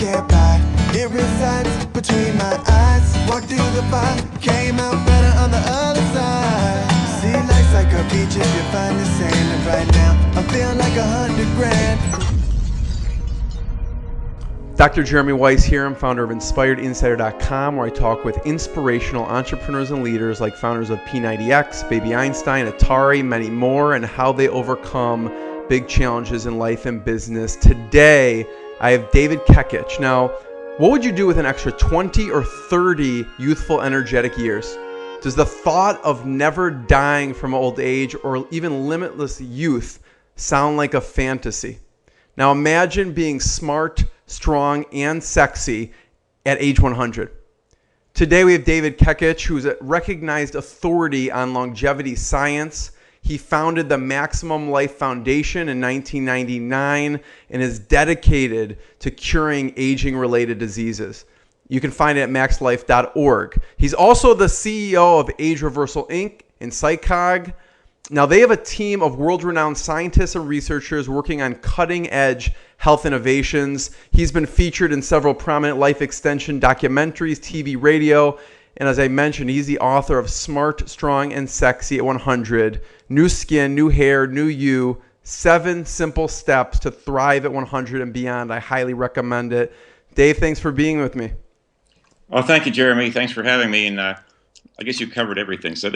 can't buy. It resides between my eyes. Walked through the fire, came out better on the other side. See, life's like a beach if you find the sand. And right now, I'm feeling like 100 grand. Dr. Jeremy Weiss here. I'm founder of InspiredInsider.com, where I talk with inspirational entrepreneurs and leaders like founders of P90X, Baby Einstein, Atari, many more, and how they overcome big challenges in life and business. Today, I have David Kekich. Now, what would you do with an extra 20 or 30 youthful, energetic years? Does the thought of never dying from old age or even limitless youth sound like a fantasy? Now imagine being smart, strong, and sexy at age 100. Today we have David Kekich, who's a recognized authority on longevity science. He founded the Maximum Life Foundation in 1999 and is dedicated to curing aging-related diseases. You can find it at maxlife.org. He's also the CEO of Age Reversal Inc. and Psychog. Now, they have a team of world-renowned scientists and researchers working on cutting-edge health innovations. He's been featured in several prominent life extension documentaries, TV, radio, and as I mentioned, he's the author of Smart, Strong, and Sexy at 100, New Skin, New Hair, New You, 7 Simple Steps to Thrive at 100 and Beyond. I highly recommend it. Dave, thanks for being with me. Well, thank you, Jeremy. Thanks for having me. And I guess you covered everything. So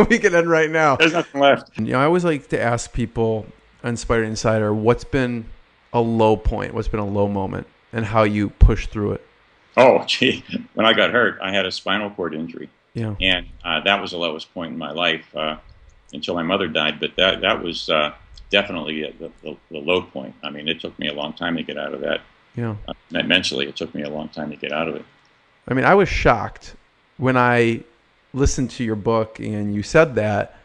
we can end right now. There's nothing left. You know, I always like to ask people, Inspired Insider, what's been a low point? What's been a low moment and how you pushed through it? Oh, gee. When I got hurt, I had a spinal cord injury. Yeah. And that was the lowest point in my life until my mother died. But that was definitely the low point. I mean, it took me a long time to get out of that. Yeah. Mentally, it took me a long time to get out of it. I mean, I was shocked when I listened to your book and you said that,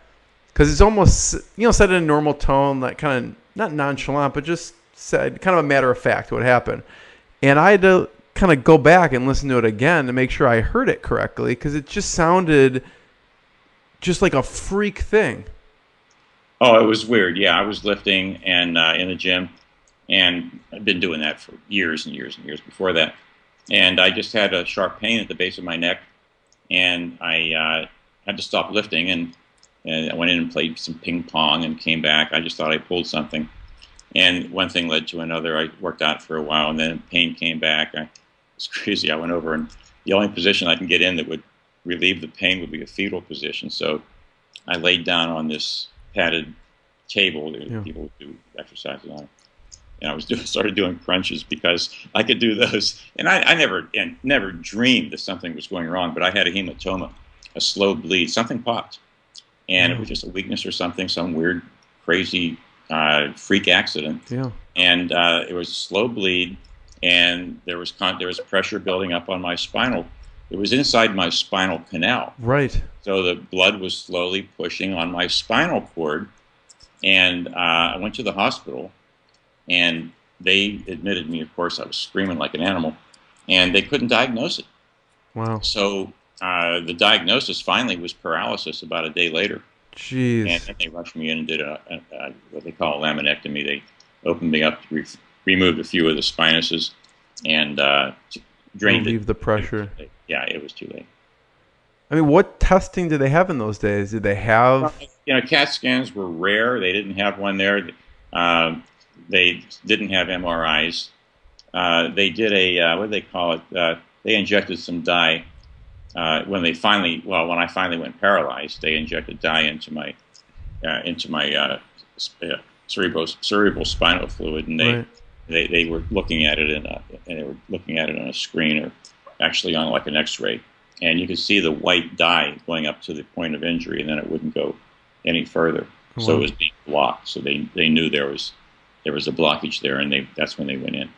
because it's almost, said in a normal tone, like kind of not nonchalant, but just said kind of a matter of fact what happened. And I had to kind of go back and listen to it again to make sure I heard it correctly, because it just sounded just like a freak thing. Oh, it was weird. Yeah, I was lifting and in the gym, and I'd been doing that for years and years and years before that. And I just had a sharp pain at the base of my neck, and I had to stop lifting, and I went in and played some ping pong and came back. I just thought I pulled something. And one thing led to another. I worked out for a while, and then pain came back. It was crazy. I went over, and the only position I can get in that would relieve the pain would be a fetal position. So I laid down on this padded table that people would do exercises on. And I started doing crunches because I could do those. And I never dreamed that something was going wrong, but I had a hematoma, a slow bleed. Something popped. And it was just a weakness or something, some weird, crazy freak accident. Yeah. And it was a slow bleed, and there was pressure building up on my spinal. It was inside my spinal canal. Right. So the blood was slowly pushing on my spinal cord. And I went to the hospital, and they admitted me. Of course, I was screaming like an animal, and they couldn't diagnose it. Wow. So the diagnosis finally was paralysis about a day later. Jeez. And then they rushed me in and did what they call a laminectomy. They opened me up, removed a few of the spinuses, and drained relieve the pressure. Yeah, it was too late. I mean, what testing did they have in those days? Did they have? CAT scans were rare. They didn't have one there. They didn't have MRIs. They did what do they call it? They injected some dye. When I finally went paralyzed, they injected dye into my cerebral spinal fluid, and they were looking at it on a screen, or actually on like an X-ray, and you could see the white dye going up to the point of injury, and then it wouldn't go any further. Wow. So it was being blocked. So they knew there was a blockage there, and that's when they went in.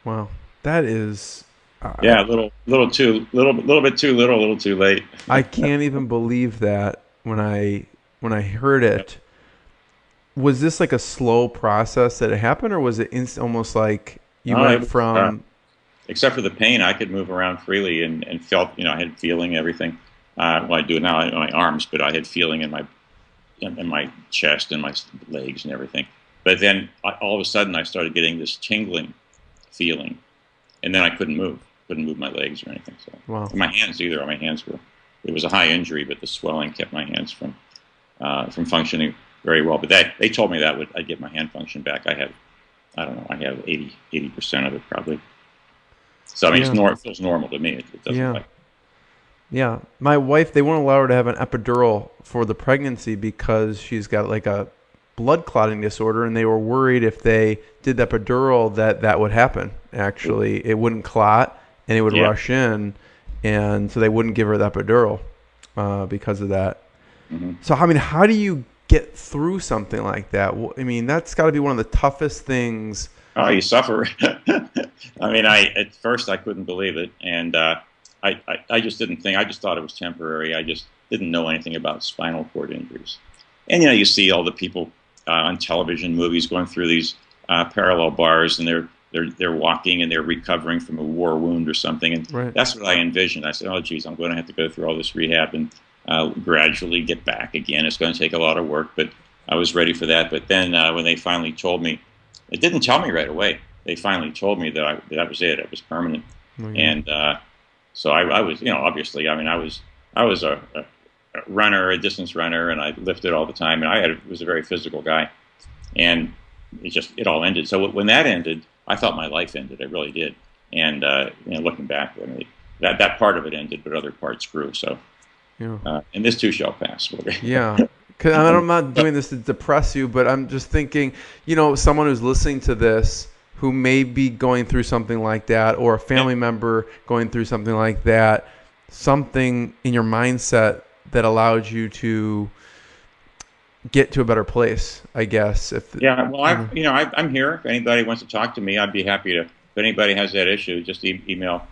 Wow, that is. Yeah, a little bit too little, a little too late. I can't even believe that when I heard it. Was this like a slow process that it happened, or was it almost like you went from? Except for the pain, I could move around freely and felt, I had feeling everything. Well, I do now in my arms, but I had feeling in my chest and my legs and everything. But then all of a sudden, I started getting this tingling feeling. and then I couldn't move my legs or anything. So Wow. my hands either. My hands were. It was a high injury, but the swelling kept my hands from functioning very well. But they told me that I'd get my hand function back. I have 80% of it probably. So I mean, it feels normal to me. It doesn't like. Yeah, my wife, they won't allow her to have an epidural for the pregnancy because she's got like a blood clotting disorder, and they were worried if they did the epidural that would happen. Actually, it wouldn't clot and it would rush in, and so they wouldn't give her the epidural because of that. Mm-hmm. So I mean, how do you get through something like that? I mean, that's got to be one of the toughest things. Oh, you suffer. I mean, at first I couldn't believe it, and I just didn't think. I just thought it was temporary. I just didn't know anything about spinal cord injuries. And you see all the people on television movies going through these parallel bars, and they're walking and they're recovering from a war wound or something. And that's what I envisioned. I said, "Oh, geez, I'm going to have to go through all this rehab and gradually get back again. It's going to take a lot of work." But I was ready for that. But then when they finally told me, it didn't tell me right away. They finally told me that was it. It was permanent. Mm-hmm. And so I was, obviously, I mean, I was a runner, a distance runner, and I lifted all the time. And was a very physical guy. And it all ended. So when that ended, I thought my life ended. It really did. And looking back, I mean, that part of it ended, but other parts grew. So, and this too shall pass. Yeah. Because I'm not doing this to depress you, but I'm just thinking, someone who's listening to this who may be going through something like that, or a family member going through something like that, something in your mindset that allowed you to get to a better place, I guess. Well, I'm here. If anybody wants to talk to me, I'd be happy to. If anybody has that issue, just email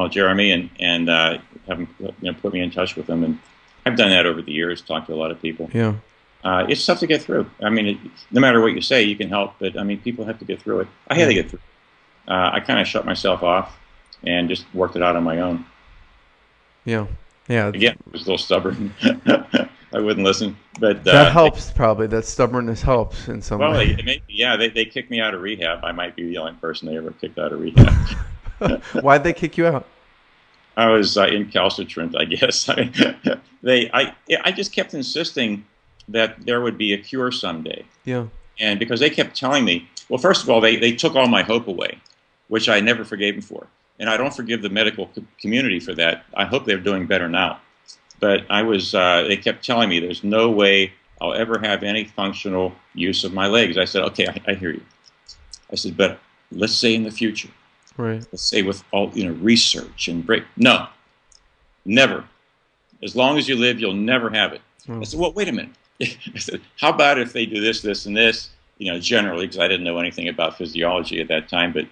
Jeremy and have him put me in touch with him. And I've done that over the years, talked to a lot of people. Yeah. It's tough to get through. I mean, no matter what you say, you can help, but I mean, people have to get through it. I had to get through it. I kind of shut myself off and just worked it out on my own. Yeah. Yeah. Again, I was a little stubborn. I wouldn't listen, but that helps probably. That stubbornness helps in some way. They kicked me out of rehab. I might be the only person they ever kicked out of rehab. Why'd they kick you out? I was incalcitrant, I guess. I mean, I just kept insisting that there would be a cure someday. Yeah. And because they kept telling me, well, first of all, they took all my hope away, which I never forgave them for. And I don't forgive the medical community for that. I hope they're doing better now. But they kept telling me there's no way I'll ever have any functional use of my legs. I said, okay, I hear you. I said, but let's say in the future. Right. Let's say with all research and no, never. As long as you live, you'll never have it. Oh. I said, well, wait a minute. I said, how about if they do this, this, and this? Generally, because I didn't know anything about physiology at that time. But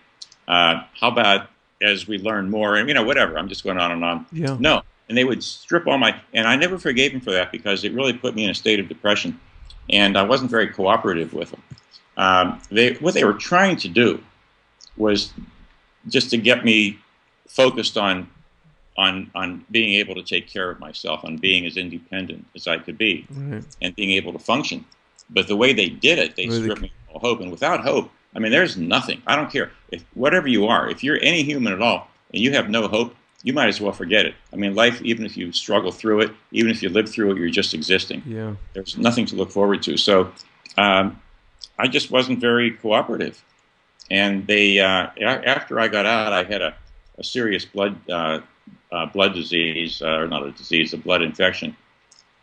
how about as we learn more and whatever? I'm just going on and on. Yeah. No, and they would strip all and I never forgave them for that because it really put me in a state of depression, and I wasn't very cooperative with them. What they were trying to do was just to get me focused on being able to take care of myself, on being as independent as I could be, and being able to function. But the way they did it, they stripped me of all hope. And without hope, I mean, there's nothing. I don't care. Whatever you are, if you're any human at all, and you have no hope, you might as well forget it. I mean, life, even if you struggle through it, even if you live through it, you're just existing. Yeah. There's nothing to look forward to. So I just wasn't very cooperative. And they, after I got out, I had a serious blood disease, or not a disease, a blood infection.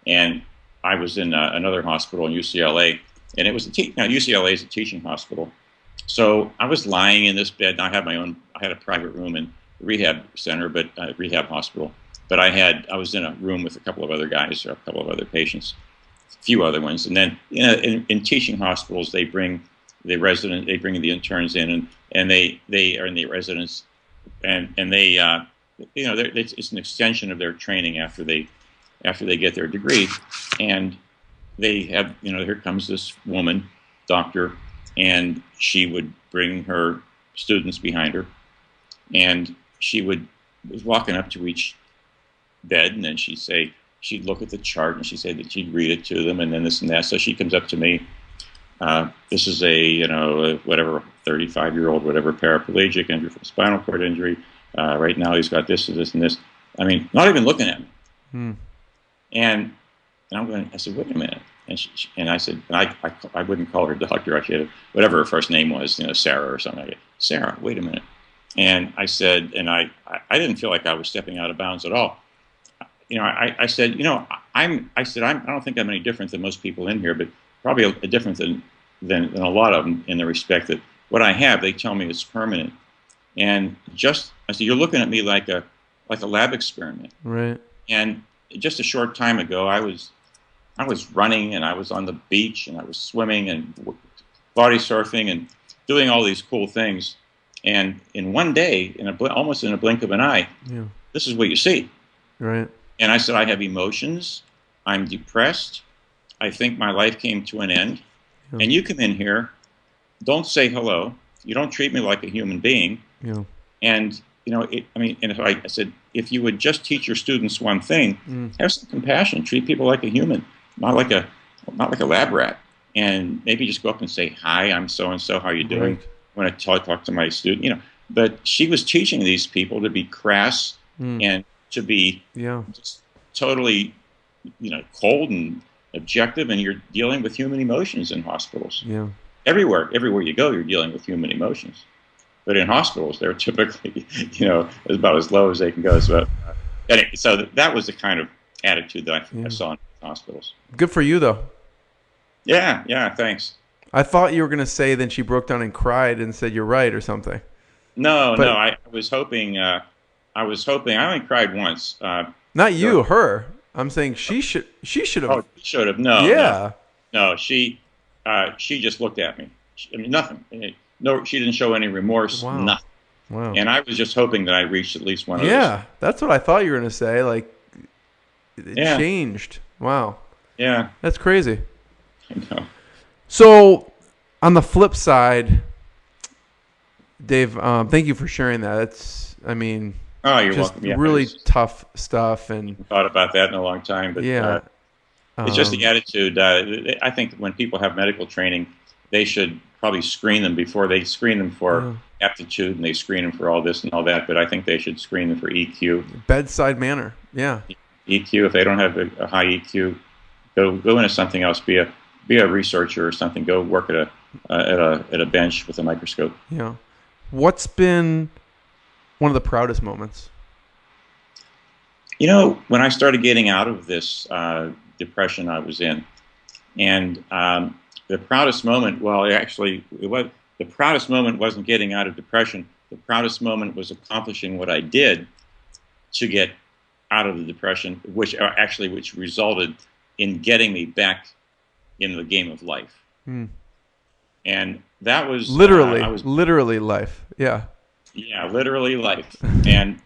And I was in another hospital in UCLA, and it was UCLA is a teaching hospital. So I was lying in this bed, and I had a private room in the rehab center, but rehab hospital. But I was in a room with a couple of other guys, or a couple of other patients, a few other ones. And then in teaching hospitals, they bring the interns in, and they are in the residence, and they it's an extension of their training after they get their degree. And they have here comes this woman, doctor, and she would bring her students behind her, and she was walking up to each bed, and then she'd look at the chart, and she said that she'd read it to them, and then this and that. So she comes up to me, This is whatever 35-year-old, whatever, paraplegic, injured from spinal cord injury. Right now he's got this and this and this. I mean, not even looking at me. Hmm. And I said, wait a minute. And I said, I wouldn't call her doctor. I should have, whatever her first name was, Sarah or something like that. Sarah, wait a minute. And I said, and I didn't feel like I was stepping out of bounds at all. I said, I don't think I'm any different than most people in here, but probably a different than a lot of them in the respect that what I have, they tell me it's permanent. And I said, you're looking at me like a lab experiment. Right. And just a short time ago, I was running, and I was on the beach, and I was swimming and body surfing and doing all these cool things. And in one day, almost in a blink of an eye, this is what you see. Right. And I said, I have emotions. I'm depressed. I think my life came to an end. Yeah. And you come in here, don't say hello. You don't treat me like a human being. Yeah. And I said, if you would just teach your students one thing, have some compassion, treat people like a human, not like a lab rat, and maybe just go up and say, hi, I'm so and so. How are you doing? Right. When I talk to my student, But she was teaching these people to be crass and to be just totally, cold and objective, and you're dealing with human emotions in hospitals. Yeah. Everywhere you go, you're dealing with human emotions. But in hospitals, they're typically, about as low as they can go. So that was the kind of attitude that I saw in hospitals. Good for you, though. Yeah, thanks. I thought you were going to say then she broke down and cried and said, you're right, or something. No, I was hoping, I only cried once. Not you, her. I'm saying she should have. Oh, she should have. No. Yeah. No, she just looked at me. Nothing. No, she didn't show any remorse. Wow. Nothing. Wow. And I was just hoping that I reached at least one of those. Yeah, that's what I thought you were going to say. Like, it changed. Wow. Yeah. That's crazy. I know. So, on the flip side, Dave, thank you for sharing that. It's, you're just welcome. Yeah, really tough stuff. And I thought about that in a long time, but it's just the attitude. I think when people have medical training, they should probably screen them before they screen them for aptitude, and they screen them for all this and all that. But I think they should screen them for EQ. Bedside manner. Yeah. EQ. If they don't have a high EQ, go into something else. Be a researcher or something. Go work at a bench with a microscope. Yeah. What's been one of the proudest moments? When I started getting out of this depression I was in, and the proudest moment, the proudest moment wasn't getting out of depression. The proudest moment was accomplishing what I did to get out of the depression, which resulted in getting me back in the game of life. And that was literally life. Yeah. Yeah, literally life. And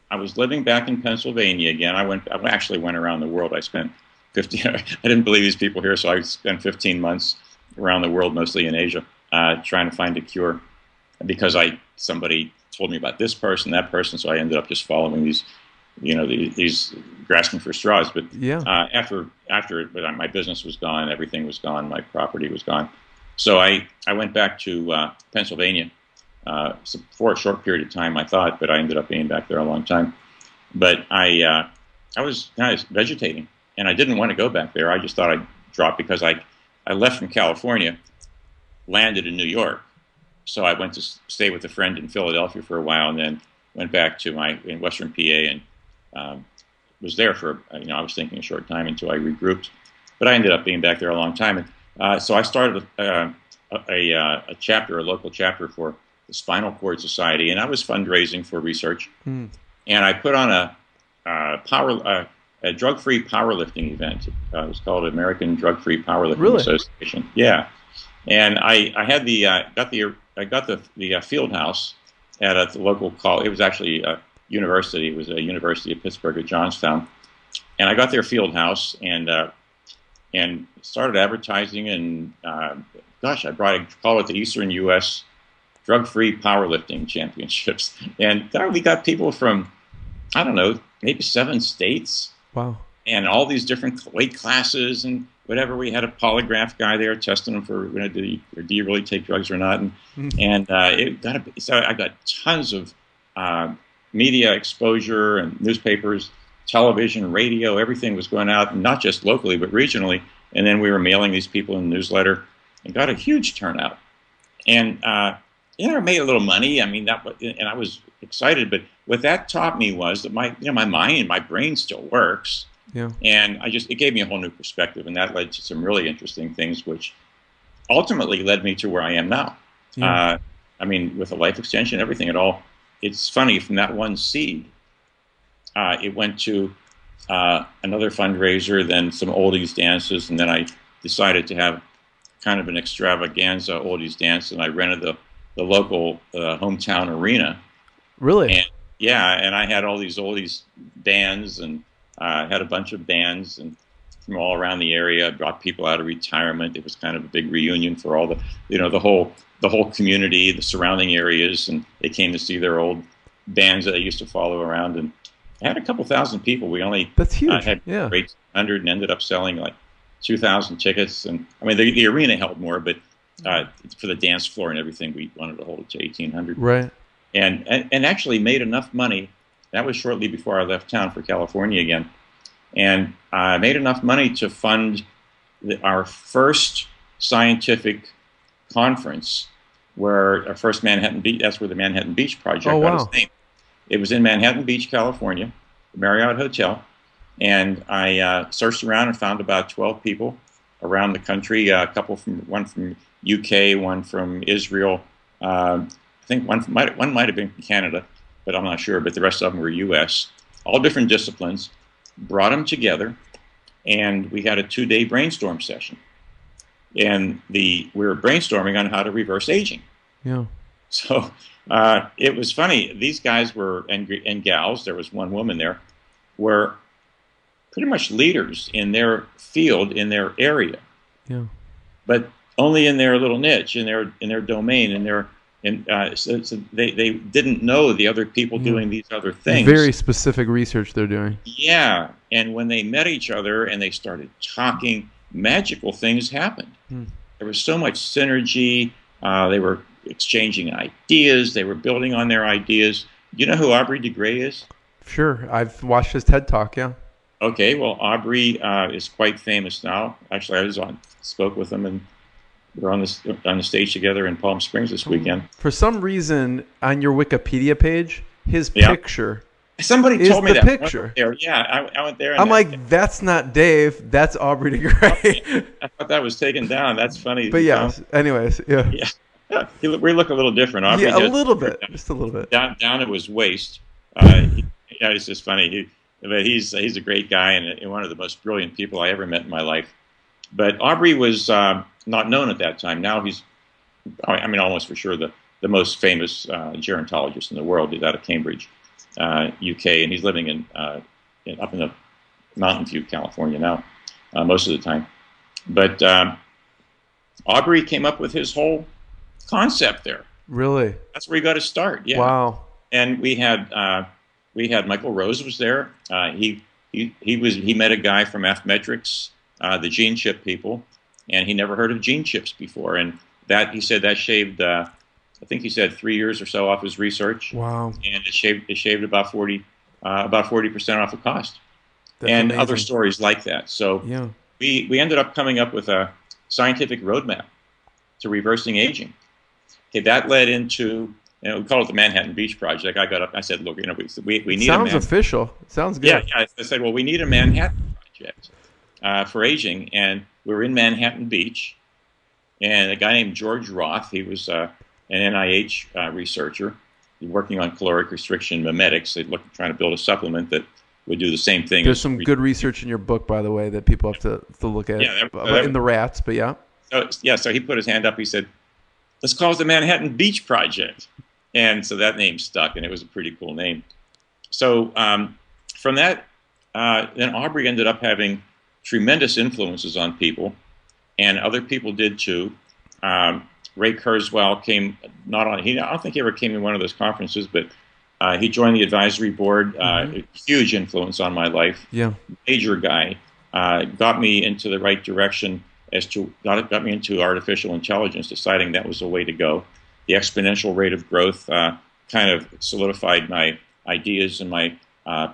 I was living back in Pennsylvania again. I actually went around the world. I spent 50. I didn't believe these people here, so I spent 15 months around the world, mostly in Asia, trying to find a cure. Because somebody told me about this person, that person, so I ended up just following these, these grasping for straws. But after my business was gone, everything was gone, my property was gone. So I went back to Pennsylvania for a short period of time, I thought, but I ended up being back there a long time. But I was vegetating, and I didn't want to go back there. I just thought I'd drop because I left from California, landed in New York. So I went to stay with a friend in Philadelphia for a while, and then went back to in Western PA, and was there for I was thinking a short time until I regrouped. But I ended up being back there a long time, and so I started a local chapter for the Spinal Cord Society, and I was fundraising for research, and I put on a drug-free powerlifting event. It was called American Drug-Free Powerlifting Association. Yeah, and I had got the field house at a local college. It was actually a university. It was a University of Pittsburgh at Johnstown, and I got their field house and started advertising. And I call it the Eastern U.S. Drug-Free Powerlifting Championships, and we got people from maybe 7 states. Wow. And all these different weight classes and whatever. We had a polygraph guy there testing them for, do you really take drugs or not? And so I got tons of media exposure and newspapers, television, radio, everything was going out, not just locally, but regionally. And then we were mailing these people in the newsletter and got a huge turnout. And, I made a little money. I mean, and I was excited, but what that taught me was that my mind, my brain still works. Yeah. And it gave me a whole new perspective, and that led to some really interesting things, which ultimately led me to where I am now. Yeah. With the life extension, everything at all. It's funny, from that one seed, it went to another fundraiser, then some oldies dances, and then I decided to have kind of an extravaganza oldies dance, and I rented the local hometown arena. Really? And I had all these oldies bands, and had a bunch of bands and from all around the area. I brought people out of retirement. It was kind of a big reunion for all the whole community, the surrounding areas, and they came to see their old bands that I used to follow around. And I had a couple thousand people. We only That's huge. Had yeah. 800 and ended up selling like 2,000 tickets. And the arena held more, but for the dance floor and everything, we wanted to hold it to 1,800. Right. And actually made enough money. That was shortly before I left town for California again. And I made enough money to fund our first scientific conference, where our first Manhattan Beach, that's where the Manhattan Beach Project got its name. It was in Manhattan Beach, California, the Marriott Hotel. And I searched around and found about 12 people around the country, one from UK, one from Israel. I think one might have been from Canada, but I'm not sure. But the rest of them were U.S., all different disciplines. Brought them together, and we had a 2-day brainstorm session. And we were brainstorming on how to reverse aging. Yeah. So it was funny. These guys were, and gals, there was one woman there, were pretty much leaders in their field, in their area. Yeah. But only in their little niche, in their domain, so they didn't know the other people doing these other things. Very specific research they're doing. Yeah, and when they met each other and they started talking, magical things happened. There was so much synergy. They were exchanging ideas. They were building on their ideas. You know who Aubrey de Grey is? Sure, I've watched his TED Talk. Yeah. Okay, well, Aubrey is quite famous now. Actually, I spoke with him, and we're on the stage together in Palm Springs this weekend. For some reason, on your Wikipedia page, his picture. Somebody told me the that. picture. Yeah, I went there. And I'm like, that's not Dave. That's Aubrey de Grey. I thought that was taken down. That's funny. But yeah, anyways, yeah. Yeah. We look a little different. Aubrey a little bit. Just a little bit. Down at his waist. It's just funny. But he's a great guy and one of the most brilliant people I ever met in my life. But Aubrey was not known at that time. Now he's, almost for sure the most famous gerontologist in the world. He's out of Cambridge, UK, and he's living up in the Mountain View, California now, most of the time. But Aubrey came up with his whole concept there. Really? That's where he got his start. Yeah. Wow. And we had Michael Rose was there. He met a guy from Affmetrics, the gene chip people, and he never heard of gene chips before. And he said that shaved, I think he said 3 years or so off his research. Wow. And it shaved about 40% off the cost. That's and amazing. Other stories like that. So yeah. we ended up coming up with a scientific roadmap to reversing aging. Okay, that led into, we call it the Manhattan Beach Project. I got up, I said, look, we need Sounds official. Sounds good. Yeah, I said, well, we need a Manhattan Project for aging. And we were in Manhattan Beach, and a guy named George Roth, he was an NIH researcher working on caloric restriction mimetics. They're trying to build a supplement that would do the same thing. There's some good research in your book, by the way, that people have to look at in the rats, but yeah. So he put his hand up. He said, let's call it the Manhattan Beach Project. And so that name stuck, and it was a pretty cool name. So from that, then Aubrey ended up having tremendous influences on people, and other people did too. Ray Kurzweil came I don't think he ever came to one of those conferences, but he joined the advisory board. Huge influence on my life. Yeah, major guy. got me into the right direction got me into artificial intelligence, deciding that was the way to go. The exponential rate of growth kind of solidified my ideas and my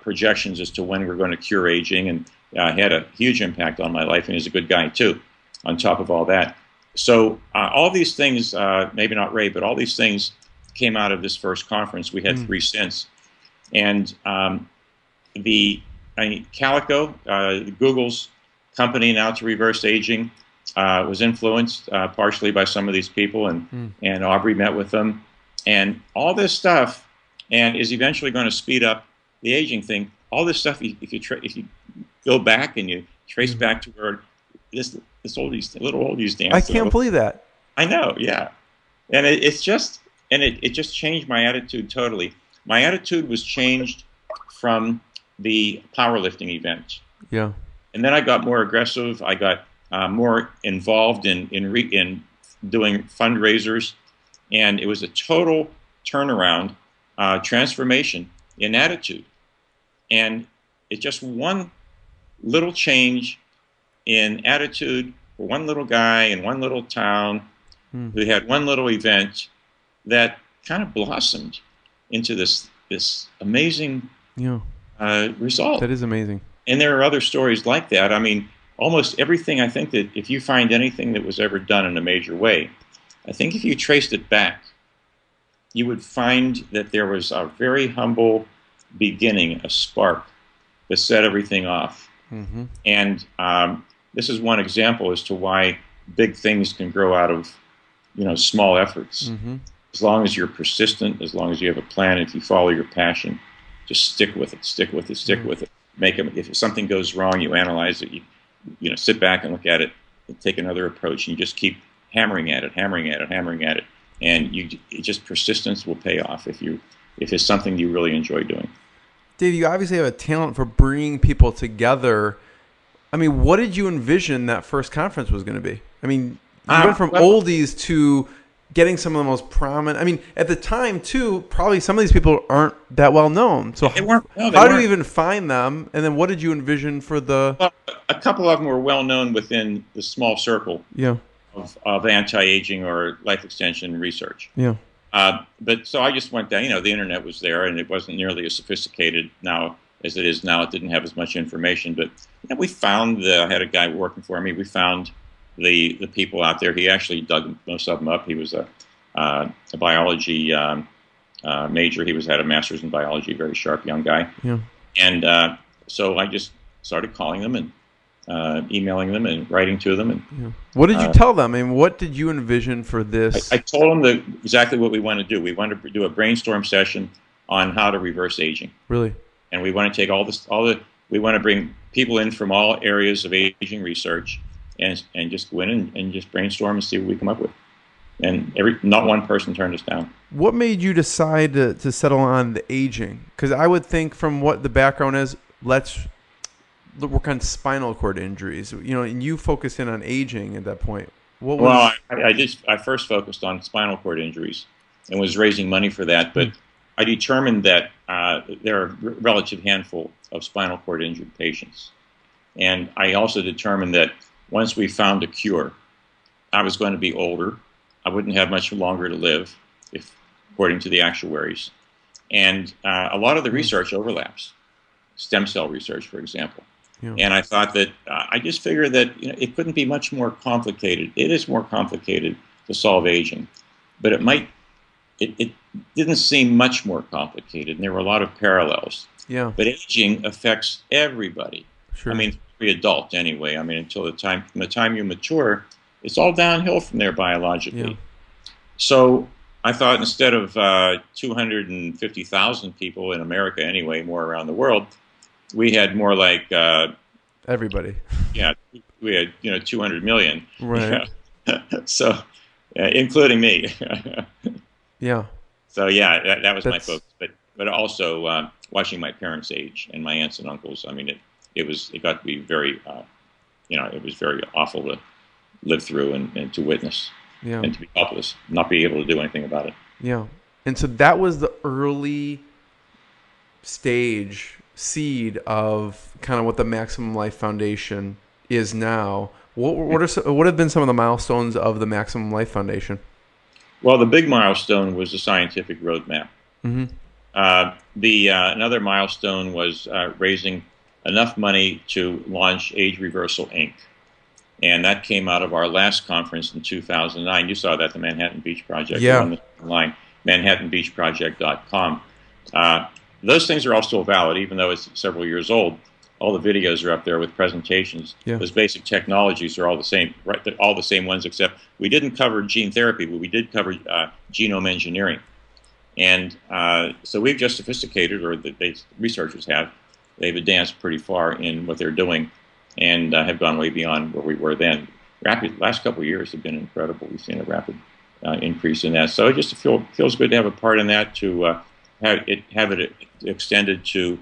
projections as to when we're going to cure aging, and had a huge impact on my life. And he's a good guy too, on top of all that. So all these things, maybe not Ray, but all these things came out of this first conference. We had 3 since. And Calico, Google's company now to reverse aging, was influenced partially by some of these people, and Aubrey met with them, and all this stuff, and is eventually going to speed up the aging thing. All this stuff, if you go back and you trace back to where this little oldies dance. I can't believe that. I know, yeah, and it just changed my attitude totally. My attitude was changed from the powerlifting event. Yeah. And then I got more aggressive. I got more involved in doing fundraisers, and it was a total turnaround, transformation in attitude. And it's just one little change in attitude for one little guy in one little town who had one little event that kind of blossomed into this amazing result. That is amazing. And there are other stories like that. I mean, almost everything, I think that if you find anything that was ever done in a major way, I think if you traced it back, you would find that there was a very humble beginning, a spark that set everything off. Mm-hmm. And this is one example as to why big things can grow out of, small efforts. Mm-hmm. As long as you're persistent, as long as you have a plan, if you follow your passion, just stick with it, stick with it, stick with it. If something goes wrong, you analyze it, you sit back and look at it, and take another approach, and you just keep hammering at it, and persistence will pay off if it's something you really enjoy doing. Dave, you obviously have a talent for bringing people together. I mean, what did you envision that first conference was going to be? I mean, you went from oldies to getting some of the most prominent. I mean, at the time too, probably some of these people aren't that well known. So how do you even find them? And then what did you envision for the? Well, a couple of them were well known within the small circle of anti-aging or life extension research. Yeah. But so I just went down. The internet was there, and it wasn't nearly as sophisticated now as it is now. It didn't have as much information, but we found. I had a guy working for me. We found the people out there. He actually dug most of them up. He was a biology major. He had a master's in biology, very sharp young guy. Yeah. And so I just started calling them and emailing them and writing to them. And what did you tell them? I mean, what did you envision for this? I told them exactly what we want to do. We want to do a brainstorm session on how to reverse aging. Really? And we want to take we want to bring people in from all areas of aging research, and just go in and just brainstorm and see what we come up with. And not one person turned us down. What made you decide to settle on the aging? Because I would think from what the background is, let's work on spinal cord injuries. And you focused in on aging at that point. I first focused on spinal cord injuries and was raising money for that. But I determined that there are a relative handful of spinal cord injured patients. And I also determined that once we found a cure, I was going to be older. I wouldn't have much longer to live, according to the actuaries. And a lot of the research overlaps. Stem cell research, for example. Yeah. And I thought that, I just figured that it couldn't be much more complicated. It is more complicated to solve aging. But it didn't seem much more complicated, and there were a lot of parallels. Yeah. But aging affects everybody. Sure. I mean, every adult anyway. I mean, from the time you mature, it's all downhill from there biologically. Yeah. So I thought instead of 250,000 people in America anyway, more around the world, we had more like everybody. Yeah, we had 200 million. Right. So, including me. Yeah. So yeah, that was my focus. But also watching my parents age and my aunts and uncles. I mean, it got to be very, it was very awful to live through and to witness. Yeah. And to be helpless, not be able to do anything about it. Yeah. And so that was the early stage seed of kind of what the Maximum Life Foundation is now. What have been some of the milestones of the Maximum Life Foundation? Well, the big milestone was the scientific roadmap. Mm-hmm. Another milestone was raising enough money to launch Age Reversal Inc. And that came out of our last conference in 2009. You saw that, the Manhattan Beach Project. Yeah. On the line, manhattanbeachproject.com. Those things are all still valid, even though it's several years old. All the videos are up there with presentations. Yeah. Those basic technologies are all the same, right? They're all the same ones, except we didn't cover gene therapy, but we did cover genome engineering. And so we've just sophisticated, or the researchers have, they've advanced pretty far in what they're doing and have gone way beyond where we were then. Last couple of years have been incredible. We've seen a rapid increase in that. So it just feels good to have a part in that, to have it extended to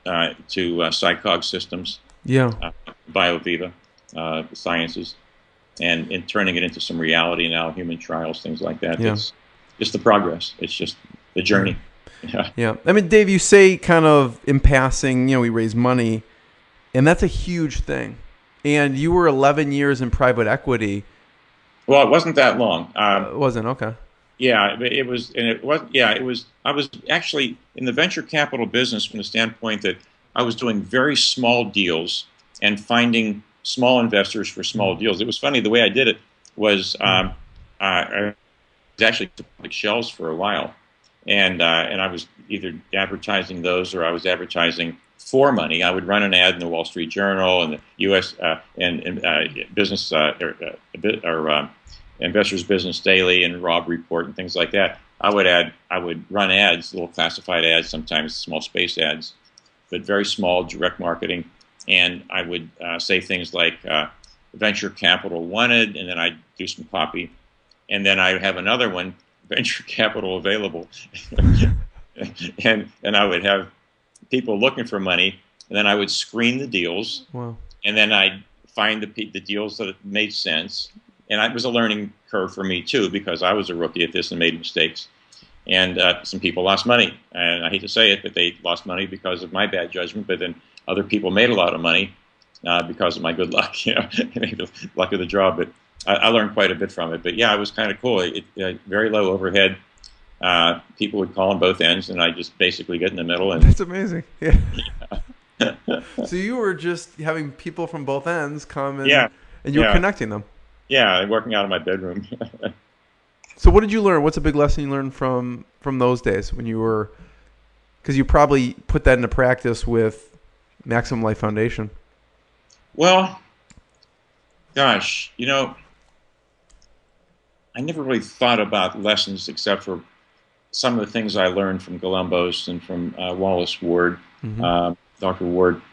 Psychog Systems, BioViva Sciences, and in turning it into some reality now, human trials, things like that. Yeah. It's just the progress. It's just the journey. Yeah. I mean, Dave, you say kind of in passing, we raise money, and that's a huge thing. And you were 11 years in private equity. Well, it wasn't that long. It wasn't? Okay. Yeah, it was, and it was. Yeah, it was. I was actually in the venture capital business from the standpoint that I was doing very small deals and finding small investors for small deals. It was funny, the way I did it was I was actually public shelves for a while, and I was either advertising those or I was advertising for money. I would run an ad in the Wall Street Journal and the U.S. and Business Investors Business Daily and Robb Report and things like that. I would run ads, little classified ads, sometimes small space ads, but very small direct marketing. And I would say things like venture capital wanted, and then I'd do some copy. And then I'd have another one, venture capital available. and I would have people looking for money, and then I would screen the deals. Wow. And then I'd find the deals that made sense. And it was a learning curve for me, too, because I was a rookie at this and made mistakes. And some people lost money. And I hate to say it, but they lost money because of my bad judgment. But then other people made a lot of money because of my good luck, the luck of the draw. But I learned quite a bit from it. But, yeah, it was kind of cool. Very low overhead. People would call on both ends, and I just basically get in the middle. And that's amazing. Yeah. So you were just having people from both ends come and, and you were connecting them. Yeah, working out of my bedroom. So what did you learn? What's a big lesson you learned from those days when you were, because you probably put that into practice with Maximum Life Foundation? Well, gosh, I never really thought about lessons except for some of the things I learned from Columbus and from Wallace Ward, Dr. Ward.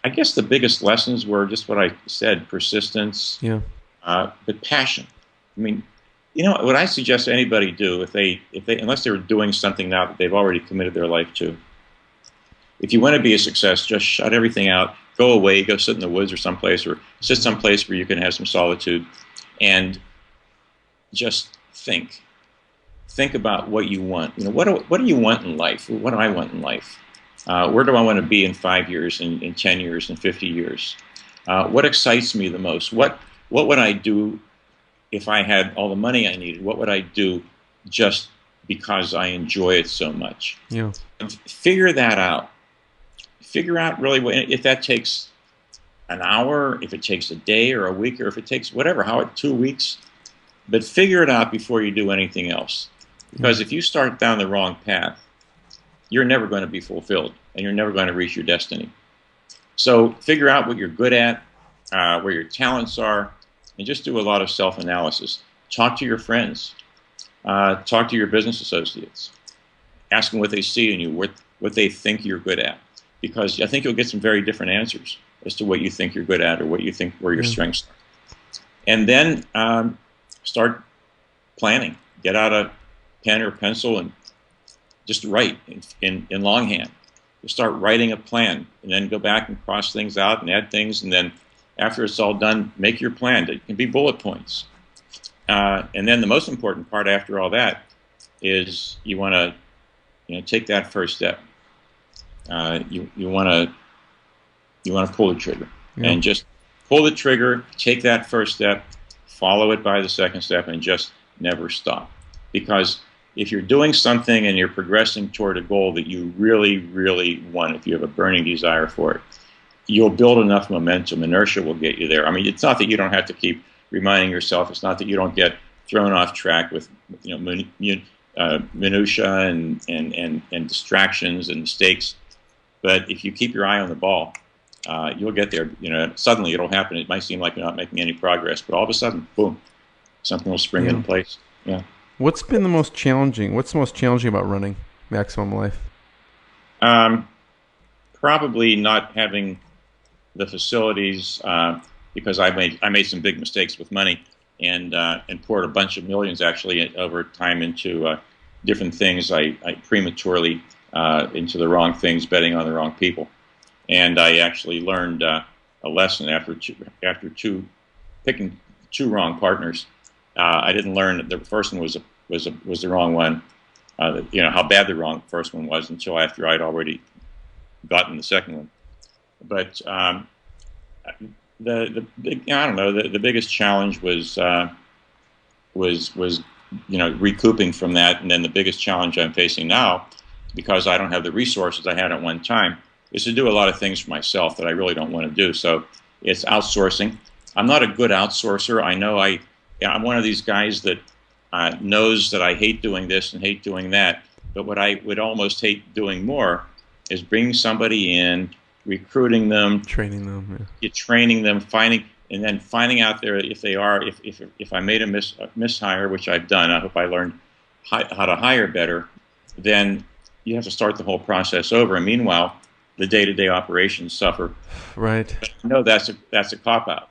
I guess the biggest lessons were just what I said: persistence, but passion. I mean, what I suggest to anybody do if they unless they're doing something now that they've already committed their life to, if you want to be a success, just shut everything out, go away, go sit in the woods or someplace, or sit someplace where you can have some solitude, and just think about what you want. What do you want in life? What do I want in life? Where do I want to be in 5 years, in 10 years, in 50 years? What excites me the most? What would I do if I had all the money I needed? What would I do just because I enjoy it so much? Yeah. And figure that out. Figure out really if that takes an hour, if it takes a day or a week, or if it takes whatever, 2 weeks. But figure it out before you do anything else. Because if you start down the wrong path, you're never going to be fulfilled, and you're never going to reach your destiny. So figure out what you're good at, where your talents are, and just do a lot of self-analysis. Talk to your friends. Talk to your business associates. Ask them what they see in you, what they think you're good at. Because I think you'll get some very different answers as to what you think you're good at or what you think where your strengths are. And then start planning. Get out a pen or pencil and just write in longhand. You start writing a plan, and then go back and cross things out and add things, and then after it's all done, make your plan. It can be bullet points. And then the most important part after all that is you want to take that first step. you want to pull the trigger, Yeah. and just pull the trigger. Take that first step, follow it by the second step, and just never stop. Because if you're doing something and you're progressing toward a goal that you really, really want, if you have a burning desire for it, you'll build enough momentum. Inertia will get you there. I mean, it's not that you don't have to keep reminding yourself. It's not that you don't get thrown off track with minutia and distractions and mistakes. But if you keep your eye on the ball, you'll get there. Suddenly it'll happen. It might seem like you're not making any progress, but all of a sudden, boom, something will spring into place. Yeah. What's been the most challenging? What's the most challenging about running Maximum Life? Probably not having the facilities, because I made some big mistakes with money and poured a bunch of millions actually over time into different things. I prematurely into the wrong things, betting on the wrong people, and I actually learned a lesson after picking two wrong partners. I didn't learn that the first one was the wrong one. How bad the first one was until after I'd already gotten the second one. But the biggest challenge was recouping from that, and then the biggest challenge I'm facing now, because I don't have the resources I had at one time, is to do a lot of things for myself that I really don't want to do. So it's outsourcing. I'm not a good outsourcer. I know I'm one of these guys that knows that I hate doing this and hate doing that. But what I would almost hate doing more is bringing somebody in, recruiting them, training them, finding out there if I made a mishire, which I've done. I hope I learned how to hire better. Then you have to start the whole process over. And meanwhile, the day-to-day operations suffer. Right. But I know that's a cop-out.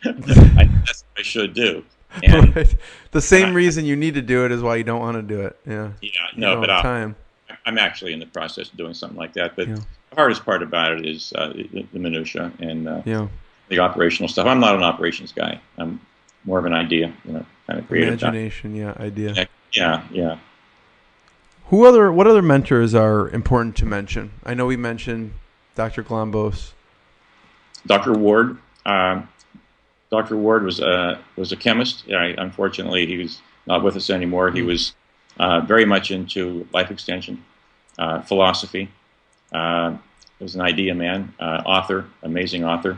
That's what I should do. And right. The same reason you need to do it is why you don't want to do it. Yeah. Yeah. No, but time. I'm actually in the process of doing something like that. But the hardest part about it is the minutia and the operational stuff. I'm not an operations guy. I'm more of an idea, kind of creative imagination. guy. Idea. Yeah. What other mentors are important to mention? I know we mentioned Dr. Glombos. Dr. Ward. Dr. Ward was a chemist. Unfortunately, he was not with us anymore. He was very much into life extension, philosophy. He was an idea man, author, amazing author,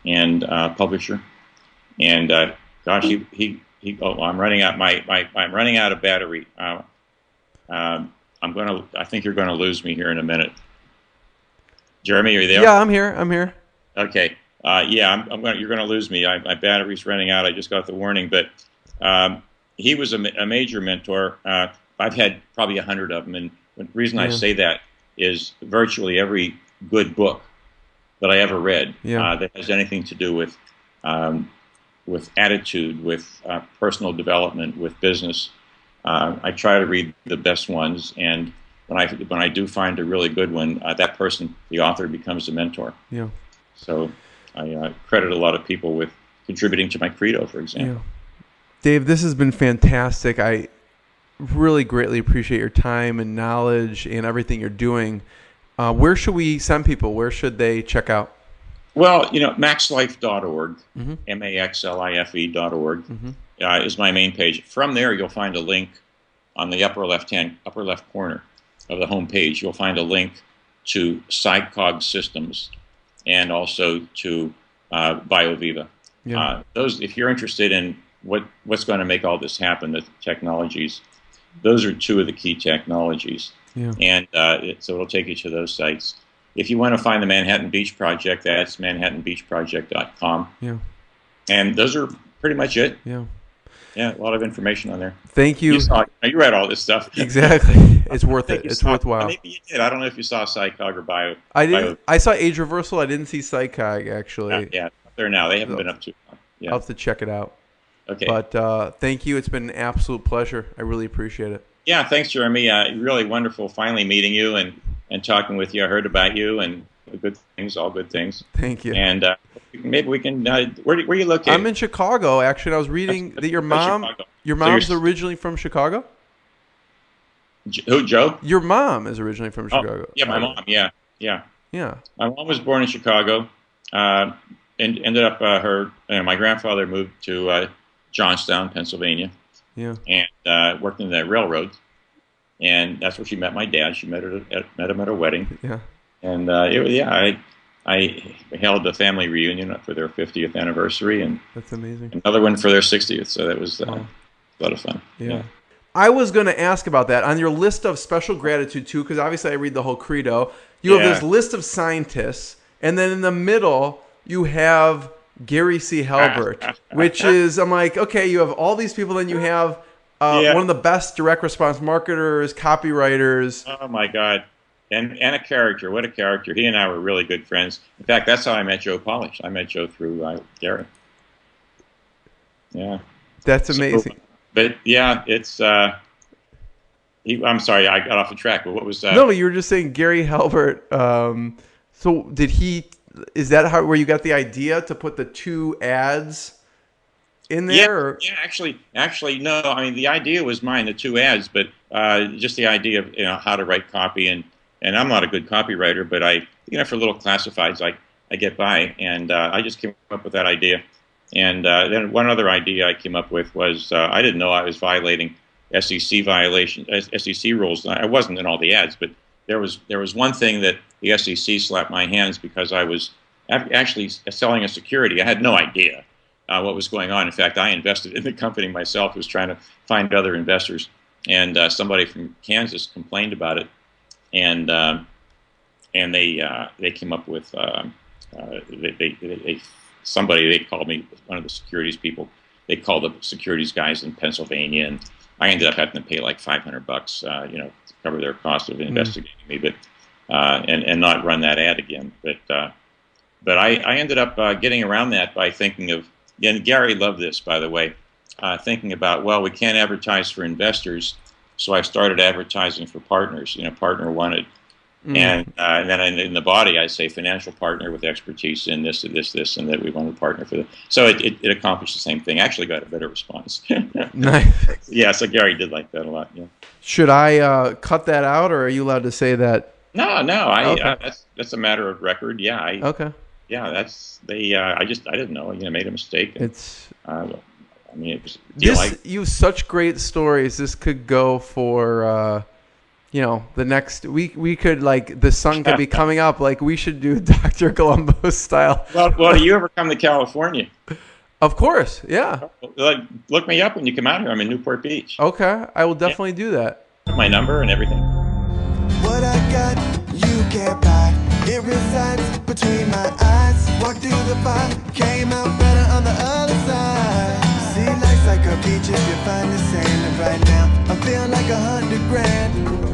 and publisher. And I'm running out. I'm running out of battery. I think you're gonna lose me here in a minute. Jeremy, are you there? Yeah, I'm here. Okay. You're going to lose me. My battery's running out. I just got the warning. But he was a major mentor. I've had probably 100 of them. And the reason I say that is virtually every good book that I ever read that has anything to do with attitude, with personal development, with business. I try to read the best ones. And when I do find a really good one, that person, the author, becomes a mentor. Yeah. So I credit a lot of people with contributing to my credo, for example. Yeah. Dave, this has been fantastic. I really greatly appreciate your time and knowledge and everything you're doing. Where should we send people? Where should they check out? Well, maxlife.org, maxlife.org is my main page. From there, you'll find a link on the upper left corner of the home page. You'll find a link to PsyCog Systems and also to BioViva. Yeah. Those, if you're interested in what's going to make all this happen, the technologies, those are two of the key technologies. Yeah. And so it'll take you to those sites. If you want to find the Manhattan Beach Project, that's manhattanbeachproject.com. Yeah. And those are pretty much it. Yeah. Yeah, a lot of information on there. Thank you. You read all this stuff. Exactly. It's worth it. It's worthwhile. Maybe you did. I don't know if you saw PsyCog or Bio. I did. I saw Age Reversal. I didn't see PsyCog, actually. Yeah, they're now. They haven't been up too long. Yeah. I'll have to check it out. Okay. But thank you. It's been an absolute pleasure. I really appreciate it. Yeah, thanks, Jeremy. Really wonderful finally meeting you and talking with you. I heard about you and good things, all good things. Thank you. And maybe we can. Where are you located? I'm in Chicago. Actually, I was reading that your mom's originally from Chicago. Who, Joe? Your mom is originally from Chicago. Yeah, my mom. Yeah, Yeah. Yeah. My mom was born in Chicago, and ended up my grandfather moved to Johnstown, Pennsylvania, Yeah. and worked in the railroad, and that's where she met my dad. She met him at a wedding, Yeah. and I held a family reunion for their 50th anniversary, and That's amazing. another one for their 60th. So that was Wow. a lot of fun. Yeah. I was going to ask about that on your list of special gratitude too, because obviously I read the whole credo. You have this list of scientists, and then in the middle you have Gary C. Halbert, which is, I'm like, okay, you have all these people, then you have one of the best direct response marketers, copywriters. Oh my God. And a character. What a character. He and I were really good friends. In fact, that's how I met Joe Polish. I met Joe through Gary. Yeah. That's amazing. So, but yeah, it's I'm sorry, I got off the track, but what was No, you were just saying Gary Halbert. So is that where you got the idea to put the 2 ads in there? Yeah, actually, no. I mean, the idea was mine, the 2 ads, but just the idea of how to write copy, and I'm not a good copywriter, but for little classifieds, I get by, and I just came up with that idea, and then one other idea I came up with was I didn't know I was violating SEC rules. I wasn't in all the ads, but there was one thing that the SEC slapped my hands because I was actually selling a security. I had no idea what was going on. In fact, I invested in the company myself, was trying to find other investors, and somebody from Kansas complained about it, and they came up with they called me, one of the securities people. They called the securities guys in Pennsylvania, and I ended up having to pay like $500, to cover their cost of investigating me, but and not run that ad again. But I ended up getting around that by thinking of, and Gary loved this, by the way, thinking about, well, we can't advertise for investors, so I started advertising for partners. Partner wanted, and then in the body I say financial partner with expertise in this, and that we want to partner for that. So it accomplished the same thing. Actually got a better response. Nice. Yeah, so Gary did like that a lot. Yeah. Should I cut that out, or are you allowed to say that? No. Okay. That's a matter of record. Yeah. Okay. Yeah, that's they. I didn't know. Made a mistake. And, It's. it was. You have such great stories. This could go for. The next we could, like, the sun could be coming up. Like, we should do Dr. Columbo style. Well, do you ever come to California? Of course, yeah. Like, look me up when you come out here. I'm in Newport Beach. Okay, I will definitely do that. My number and everything. What I got, you can't buy. It resides between my eyes. Walked through the fire, came out better on the other side. See, life's like a beach if you find the sand. And right now, I feel like $100 grand.